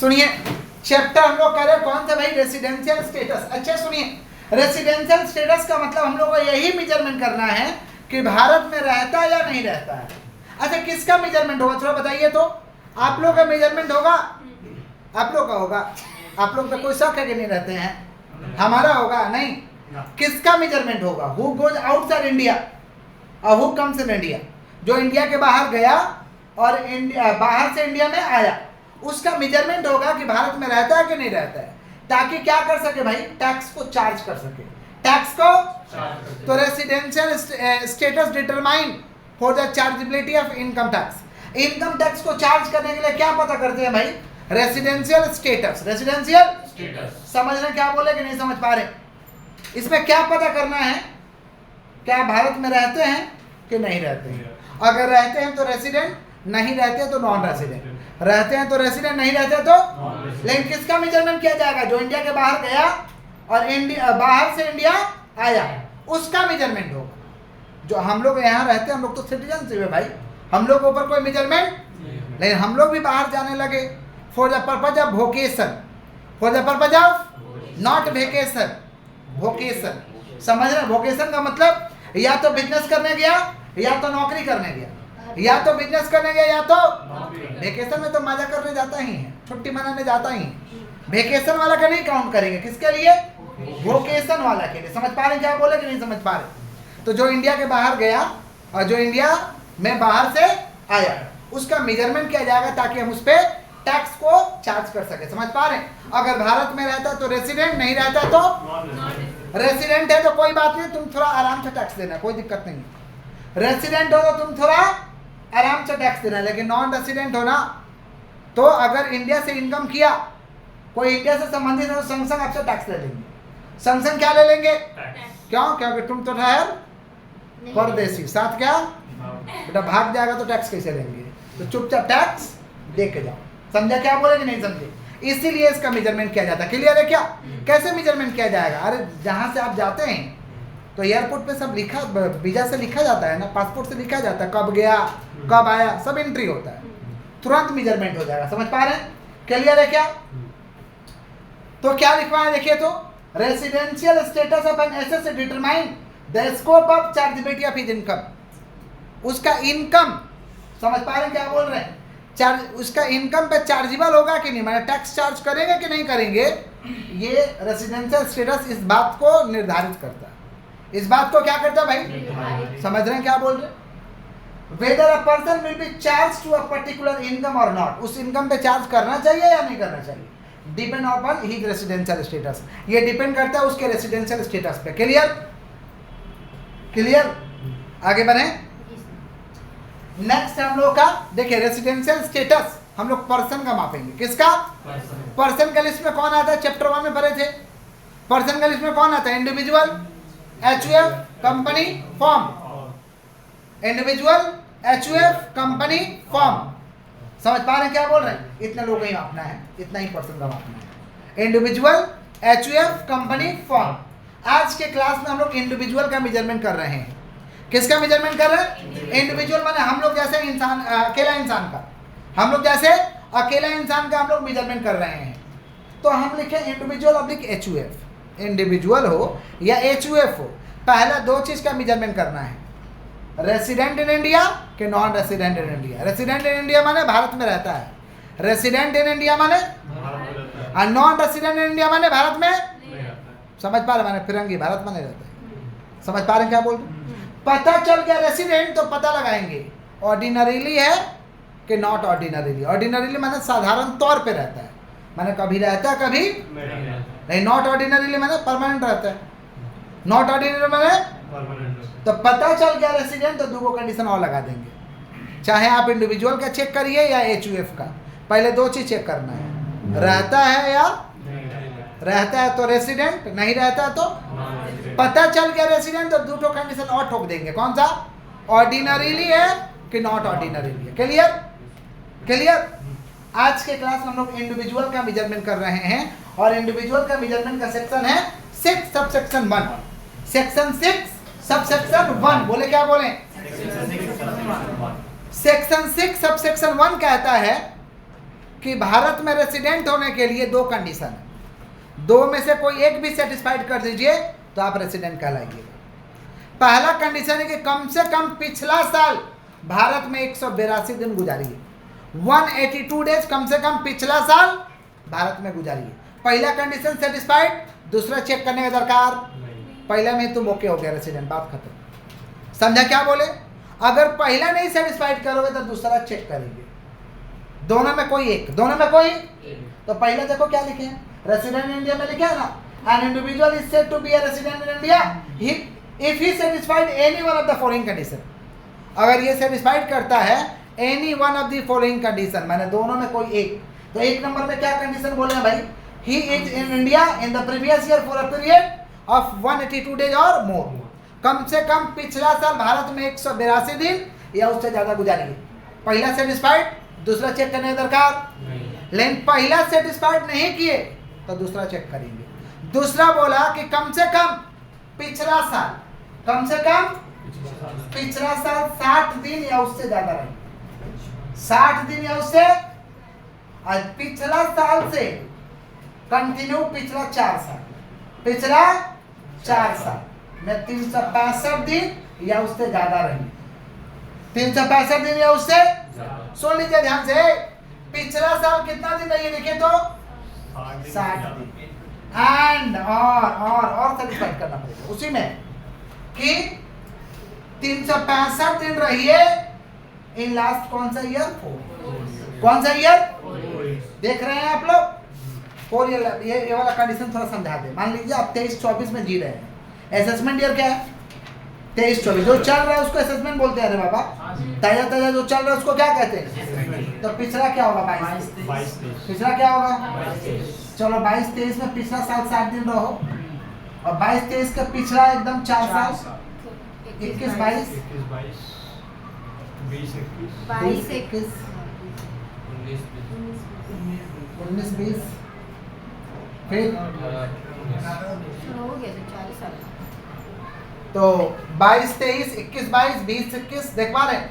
सुनिए, चैप्टर हम लोग कर रहे हैं कौन सा भाई, रेसिडेंशियल स्टेटस। अच्छा सुनिए, रेसिडेंशियल स्टेटस का मतलब हम लोग को यही मेजरमेंट करना है कि भारत में रहता है या नहीं रहता है। अच्छा किसका मेजरमेंट होगा थोड़ा बताइए तो। आप लोग का मेजरमेंट होगा, आप लोग का होगा। आप लोग का कोई शक है कि नहीं रहते हैं, हमारा होगा नहीं। किसका मेजरमेंट होगा, हु गोज आउटसाइड इंडिया और हु कम्स इन इंडिया। जो इंडिया के बाहर गया और बाहर से इंडिया में आया, उसका मेजरमेंट होगा कि भारत में रहता है कि नहीं रहता है, ताकि क्या कर सके भाई, टैक्स को चार्ज कर सके। टैक्स को तो residential status determine for the chargeability of income tax. Income tax को चार्ज करने के लिए क्या पता करते हैं भाई, रेसिडेंशियल स्टेटस। रेसिडेंशियल स्टेटस समझ रहे क्या बोले कि नहीं समझ पा रहे। इसमें क्या पता करना है, क्या भारत में रहते हैं कि नहीं रहते हैं। अगर रहते हैं तो रेसिडेंट, नहीं रहते तो नॉन रेसिडेंट। रहते हैं तो रेसिडेंट, नहीं रहते तो। लेकिन किसका मेजरमेंट किया जाएगा, जो इंडिया के बाहर गया और बाहर से इंडिया आया, उसका मेजरमेंट होगा। जो हम लोग यहाँ रहते हैं, हम लोग तो सिटीजन है भाई, हम लोग के ऊपर कोई मेजरमेंट। लेकिन हम लोग भी बाहर जाने लगे for the purpose of vocation, for the purpose of not vacation, vocation. समझ रहे, वोकेशन का मतलब या तो बिजनेस करने गया या तो नौकरी करने गया, या तो बिजनेस करने गया या तो वेकेशन में तो मजा करने जाता ही है, छुट्टी मनाने जाता ही है। वेकेशन वाला का नहीं काउंट करेंगे, किसके लिए, वोकेशन वाला के लिए। समझ पा रहे क्या बोले कि नहीं समझ पा रहे। तो जो इंडिया के बाहर गया और जो इंडिया में बाहर से आया, उसका मेजरमेंट किया जाएगा ताकि हम उस पर टैक्स को चार्ज कर सके। समझ पा रहे। अगर भारत में रहता तो रेसिडेंट, नहीं रहता तो रेसिडेंट है तो कोई बात नहीं, तुम थोड़ा आराम से टैक्स देना, कोई दिक्कत नहीं। रेसिडेंट हो तो तुम थोड़ा आराम से टैक्स देना। लेकिन नॉन रेसिडेंट हो ना, तो अगर इंडिया से इनकम किया, कोई इंडिया से संबंधित है तो संग संग आपसे टैक्स ले लेंगे। संग संग क्या ले लेंगे, क्यों, क्योंकि तुम तो ठहर परदेसी, साथ क्या बेटा भाग जाएगा तो टैक्स कैसे लेंगे। तो चुपचाप टैक्स दे के जाओ। समझा क्या बोले कि नहीं समझे। इसीलिए इसका मेजरमेंट किया जाता है। क्लियर है क्या, कैसे मेजरमेंट किया जाएगा। अरे जहाँ से आप जाते हैं तो एयरपोर्ट पे सब लिखा, वीजा से लिखा जाता है ना, पासपोर्ट से लिखा जाता है, कब गया कब आया, सब एंट्री होता है, तुरंत मेजरमेंट हो जाएगा। समझ पा रहे हैं, क्लियर है क्या। तो क्या लिखवा है देखिए, तो residential status of an asset determine the scope of chargeability of his income. उसका इनकम, समझ पा रहे हैं क्या बोल रहे हैं, उसका इनकम पे चार्जेबल होगा कि नहीं, मतलब टैक्स चार्ज करेंगे कि नहीं करेंगे। ये रेसिडेंशियल स्टेटस इस बात को निर्धारित करता है। इस बात को क्या करता है भाई, समझ रहे हैं क्या बोल रहे हैं। Whether a person will be charge to a particular income और नॉट, उस इनकम पे चार्ज करना चाहिए या नहीं करना चाहिए, depend upon his residential status. ये डिपेंड करता है उसके रेसिडेंशियल स्टेटस पे। क्लियर, क्लियर, आगे बढ़े। नेक्स्ट हम लोग का देखिए, रेसिडेंशियल स्टेटस हम लोग पर्सन का मापेंगे। किसका, पर्सन का लिस्ट में कौन आता है, चैप्टर 1 में पढ़े थे। पर्सन का लिस्ट में कौन आता है, individual, HUF, company, firm. Individual, HUF, company, firm. समझ पा रहे हैं क्या बोल रहे हैं। इतने लोग ही मापना है, इतना ही पर्सन का मापना है। Individual, HUF, company, firm. आज के क्लास में हम लोग इंडिविजुअल का मेजरमेंट कर रहे हैं। किसका मेजरमेंट कर रहे हैं, इंडिविजुअल माने हम लोग जैसे इंसान, अकेला इंसान का, हम लोग जैसे अकेला इंसान का हम लोग मेजरमेंट कर रहे हैं। तो हम लिखे इंडिविजुअल अब्लिक एचयूएफ। इंडिविजुअल हो या एचयूएफ हो, पहला दो चीज का मेजरमेंट करना है, रेसिडेंट इन इंडिया के non resident in India. Resident in India माने भारत में रहता है, रेसिडेंट इन इंडिया माने, और नॉन रेसिडेंट इन इंडिया माने भारत में, समझ पा रहे, माने फिरंगी, भारत में नहीं रहता है। समझ पा रहे क्या बोल रहे। पता चल गया रेसिडेंट तो पता लगाएंगे ऑर्डिनरीली है कि नॉट ऑर्डिनरीली। ऑर्डिनरीली माने साधारण तौर पे रहता है, माने कभी रहता है कभी नहीं। नॉट ऑर्डिनरीली माने परमानेंट रहता है। नॉट ऑर्डिनरी माने तो पता चल गया रेसिडेंट, तो दो कंडीशन और लगा देंगे। चाहे आप इंडिविजुअल का चेक करिए या एचयूएफ का, पहले दो चीज चेक करना है, रहता है या रहता है तो रेसिडेंट, नहीं रहता है तो पता चल गया रेसिडेंट, तो दो कंडीशन और ठोक देंगे। कौन सा, ऑर्डिनरीली है कि नॉट ऑर्डिनरीली है। Clear, clear. आज के क्लास में हम लोग इंडिविजुअल का मेजरमेंट कर रहे हैं, और इंडिविजुअल का मेजरमेंट का सेक्शन है 6 सबसेक्शन 1। सेक्शन 6 सबसेक्शन 1 बोले, क्या बोले, सेक्शन 6 सबसेक्शन 1 कहता है कि भारत में रेसिडेंट होने के लिए दो कंडीशन है, दो में से कोई एक भी सेटिस्फाइड कर दीजिए तो आप रेसिडेंट कहलाइएगा। पहला कंडीशन है कि कम से कम पिछला साल भारत में 182 दिन गुजारिए, 182 डेज कम से कम पिछला साल भारत में गुजारिए। पहला कंडीशन सेटिस्फाइड, दूसरा चेक करने का दरकार, पहला में तुम ओके हो गया रेसिडेंट, बात खत्म। समझा क्या बोले? अगर पहला नहीं सेटिस्फाइड करोगे तो दूसरा चेक करेंगे, दोनों में कोई एक, दोनों में कोई। तो पहला देखो क्या लिखे हैं, रेसिडेंट इन इंडिया में लिखा है ना, an individual is said to be a resident in India if he satisfied any one of the following condition. अगर ये सेटिस्फाइड करता है any one of the following condition, मैंने दोनों में कोई एक। तो एक नंबर में क्या कंडीशन बोले हैं भाई, he is in India in the previous year for a period of 182 days और मोर, कम से कम पिछला साल भारत में 182 दिन या उससे ज्यादा गुजारिए। पहला सेटिस्फाइड, दूसरा चेक करने का दरकार। लेकिन पहला सेटिस्फाइड नहीं किए तो दूसरा चेक करेंगे। दूसरा बोला कि कम से कम पिछला साल, कम से कम पिछला साल 60 दिन या उससे ज्यादा रहे, 60 दिन या उससे, आज पिछला साल से कंटिन्यू पिछला 4 साल, पिछला 4 साल में 365 दिन या उससे ज्यादा रही, 365 दिन या उससे। सुन लीजिए ध्यान से, पिछला साल कितना दिन रही है देखिए तो 60 दिन, एंड और सेटिस्फाइड करना पड़ेगा उसी में कि 365 दिन रही है इन लास्ट कौन सा ईयर, कौन सा ईयर देख रहे हैं आप लोग, 4 ईयर। ये वाला कंडीशन थोड़ा समझा दे। मान लीजिए आप 23-24 में जी रहे हैं, असेसमेंट ईयर क्या है 23-24, जो चल रहा है उसको असेसमेंट बोलते हैं। अरे बाबा, ताजा ताजा जो चल रहा है उसको क्या कहते हैं? तो पिछला क्या होगा 22, पिछला क्या होगा, चलो 22-23 में पिछला साल 60 दिन रहो, और 22-23 का पिछला एकदम 4 साल, 21-22, 20-21, 19-20, फिर तो 22-23, 21-22, 20-21 देख पा रहे हैं,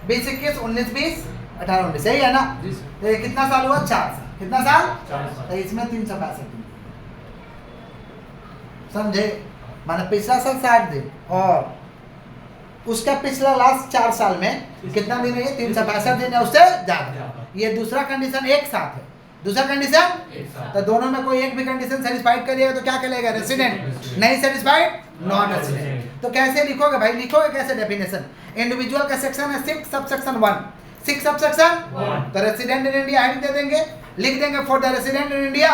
20-21, 19-20, 18-19, सही है ना? तो ये कितना साल हुआ, 4 साल। कितना साल? तो इसमें 365 दिन, समझे? माने पिछला साल 60 दिन और उसका पिछला लास्ट 4 साल में कितना दिन है, 365 दिन है उससे ज्यादा। ये दूसरा कंडीशन एक साथ है, दूसरा कंडीशन। तो दोनों में कोई एक भी कंडीशन सेटिस्फाइड करिएगा तो क्या कहलाएगा, रेसिडेंट। नहीं सेटिस्फाइड, नॉन रेसिडेंट। तो कैसे लिखोगे भाई, लिखोगे कैसे डेफिनेशन? इंडिविजुअल का सेक्शन है 6 सबसेक्शन 1, 6 सबसेक्शन, तो रेसिडेंट इन इंडिया हेडिंग दे देंगे, लिख देंगे for the resident in India,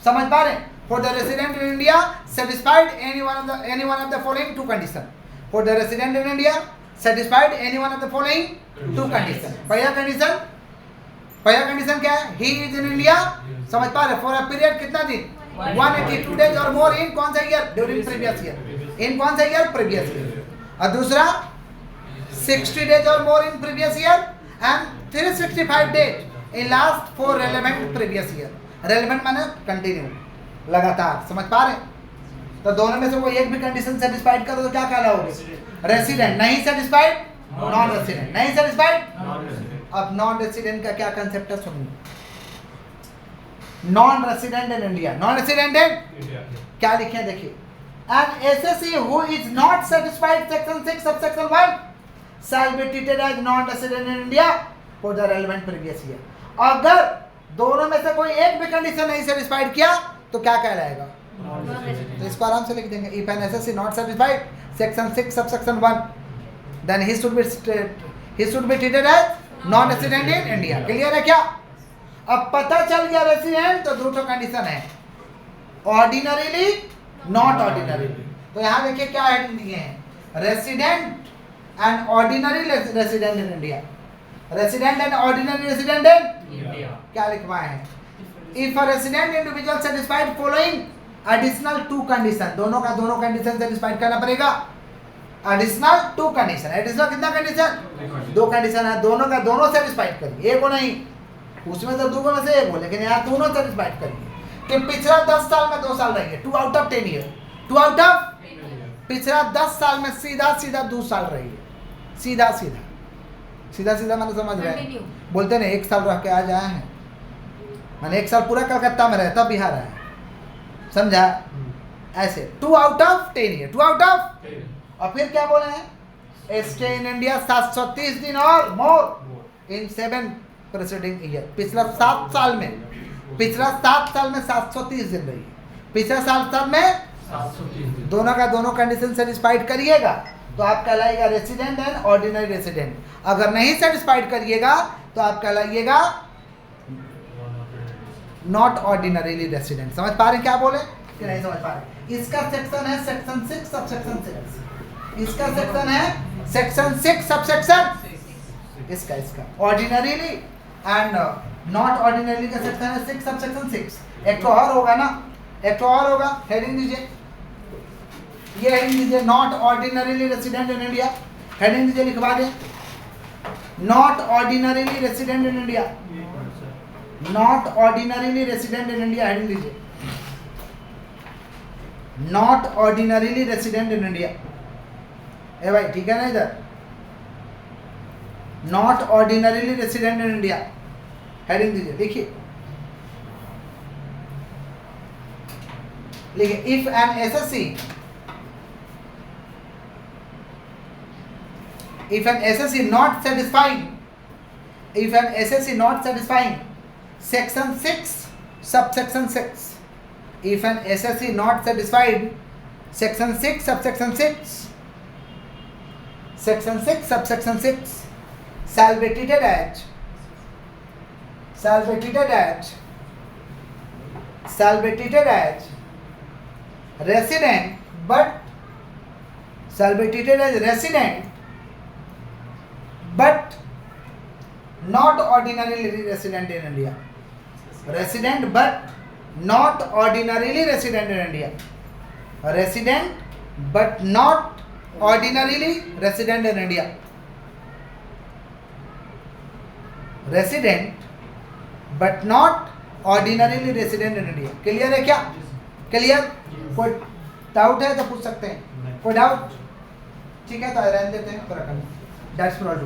समझ पा रहे हैं? For the resident in India satisfied any one of the following 2 condition, for the resident in India satisfied any one of the following 2 condition. पहला condition क्या है, ही इज इन इंडिया, समझ पा रहे, फॉर अ पीरियड कितना दिन, 182 days और more इन कौन सा ईयर, ड्यूरिंग प्रीवियस ईयर, इन कौन सा ईयर, प्रीवियस ईयर। और दूसरा 60 डेज और more in previous year and 365 days in last 4 relevant previous year. Relevant माने कंटिन्यू, लगातार, समझ पा रहे? तो दोनों में से कोई एक भी कंडीशन सेटिस्फाइड करो तो क्या कहलाओगे, रेसिडेंट। नहीं सेटिस्फाइड, नॉन रेसिडेंट। नहीं सेटिस्फाइड। अब नॉन रेसिडेंट का क्या कंसेप्ट है सुनिए, non resident in India, non resident in क्या लिखे हैं देखिए, an assessee who is not satisfied section 6 subsection 1 shall be treated as non resident in India for the relevant previous year। अगर दोनों में से कोई एक भी कंडीशन नहीं सेटिस्फाइड किया तो क्या कहलाएगा, तो इसको आराम से लिख देंगे, if an assessee not satisfied section 6 subsection 1 then he should be treated as non resident in India. Clear है क्या? अब पता चल गया रेसिडेंट तो 2 कंडीशन है, ऑर्डिनरीली, नॉट ऑर्डिनरीली। तो यहाँ देखिए क्या हेडिंग दिए हैं, resident and ordinary resident in India, resident and ordinary resident in India. क्या लिखवाए हैं, if a resident individual satisfied following additional 2 condition, दोनों का दोनों कंडीशन सेटिस्फाइड करना पड़ेगा, एडिशनल 2 कंडीशन। एडिशनल कितना कंडीशन, 2 कंडीशन है, दोनों का दोनों सेटिस्फाइड करिए, एक को नहीं, उसमें तो 2 में से एक हो, लेकिन यहाँ दोनों सेटिस्फाइड करिए कि पिछला 10 साल में 2 साल रही है, 2 out of 10 year, 2 out of, पिछला 10 साल में सीधा 2 साल रही है, सीधा मैंने समझ रहे हैं, बोलते ना 1 साल रह के आज आए हैं, मैंने 1 साल पूरा कलकत्ता में रहता बिहार आया, समझा? ऐसे 2 out of 10 year, 2 out of. और फिर क्या बोले हैं? स्टे इन इंडिया 730 दिन और मोर इन 7 प्रेसिडिंग ईयर। पिछला 7 साल में, पिछला 7 साल में 730 दिन रही, पिछले 7 साल में 730 दिन। दोनों का दोनों कंडीशन सेटिस्फाइड करिएगा तो आप कहलाइएगा रेसिडेंट एंड ऑर्डिनरी रेसिडेंट। अगर नहीं सेटिस्फाइड करिएगा तो आप कहलाइएगा नॉट ऑर्डिनरीली रेसिडेंट। समझ पा रहे हैं क्या बोले कि नहीं समझ पा रहे? इसका सेक्शन है सेक्शन 6 सबसेक्शन 6। इसका सेक्शन है सेक्शन 6 सबसेक्शन इसका ऑर्डिनरीली एंड नॉट ऑर्डिनरीली का सेक्शन है 6 सबसेक्शन 6। एक तो और होगा ना, एक तो और होगा, हेडिंग दीजिए, ये हेडिंग दीजिए, not ordinarily resident in India. Heading दीजिए, लिखवा दें, not ordinarily resident in India, not ordinarily resident in India. Heading दीजिए, not ordinarily resident in India. ए भाई ठीक है ना? इधर not ordinarily resident in India heading दीजिए, लिखिए लिखिए, if an SSC, if an SSC not satisfying, if an SSC not satisfying section 6 subsection 6, if an SSC not satisfied section 6 subsection 6, section 6 subsection 6 shall be treated as, shall be treated as, shall be treated as resident, but shall be treated as resident but not ordinarily resident in India. Resident but not ordinarily resident in India. Resident but not ordinarily resident in India. Resident but not ordinarily resident in India. Clear है क्या? Clear? कोई doubt है तो पूछ सकते हैं, कोई doubt? ठीक है तो रहने देते हैं, पूरा करना। That's for all.